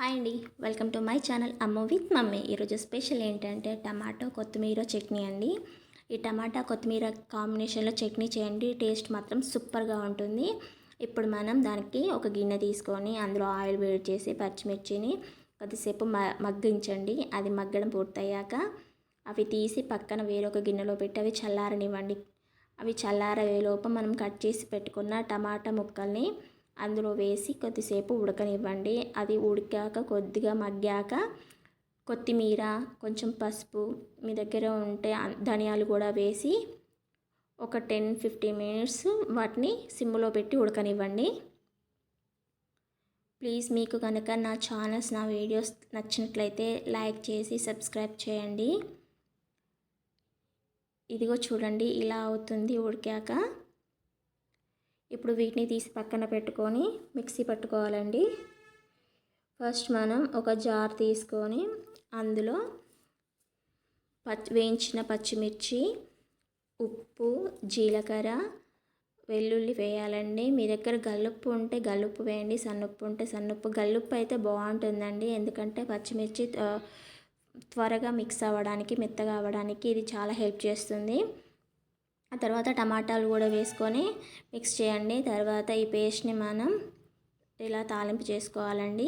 Hi అండి, welcome to my channel అమ్మ with mummy. ఈరోజు స్పెషల్ ఏంటంటే టమాటో కొత్తిమీర చట్నీ అండి. ఈ టమాటా కొత్తిమీర కాంబినేషన్లో చట్నీ చేయండి, టేస్ట్ మాత్రం సూపర్గా ఉంటుంది. ఇప్పుడు మనం దానికి ఒక గిన్నె తీసుకొని అందులో ఆయిల్ వేడి చేసి పచ్చిమిర్చిని కొద్దిసేపు మగ్గించండి. అది మగ్గడం పూర్తయ్యాక అవి తీసి పక్కన వేరొక గిన్నెలో పెట్టి అవి చల్లారనివ్వండి. అవి చల్లారేలోపు మనం కట్ చేసి పెట్టుకున్న టమాటా ముక్కల్ని అందులో వేసి కొద్దిసేపు ఉడకనివ్వండి. అది ఉడికాక కొద్దిగా మగ్గాక కొత్తిమీర, కొంచెం పసుపు, మీ దగ్గర ఉంటే ధనియాలు కూడా వేసి ఒక 10-15 మినిట్స్ వాటిని సిమ్లో పెట్టి ఉడకనివ్వండి. ప్లీజ్ మీకు కనుక నా వీడియోస్ నచ్చినట్లయితే లైక్ చేసి సబ్స్క్రైబ్ చేయండి. ఇదిగో చూడండి, ఇలా అవుతుంది ఉడికాక. ఇప్పుడు వీటిని తీసి పక్కన పెట్టుకొని మిక్సీ పట్టుకోవాలండి. ఫస్ట్ మనం ఒక జార్ తీసుకొని అందులో వేయించిన పచ్చిమిర్చి, ఉప్పు, జీలకర్ర, వెల్లుల్లి వేయాలండి. మీ దగ్గర గల్లుప్పు ఉంటే గల్లుప్పు వేయండి, సన్నుప్పు ఉంటే సన్నుప్పు. గల్లుప్పు అయితే బాగుంటుందండి, ఎందుకంటే పచ్చిమిర్చి త్వరగా మిక్స్ అవ్వడానికి, మెత్తగా అవ్వడానికి ఇది చాలా హెల్ప్ చేస్తుంది. ఆ తర్వాత టమాటాలు కూడా వేసుకొని మిక్స్ చేయండి. తర్వాత ఈ పేస్ట్ని మనం ఇలా తాలింపు చేసుకోవాలండి.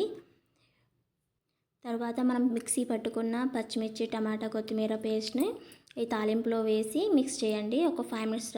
తర్వాత మనం మిక్సీ పట్టుకున్న పచ్చిమిర్చి, టమాటా, కొత్తిమీర పేస్ట్ని ఈ తాలింపులో వేసి మిక్స్ చేయండి. ఒక 5 మినిట్స్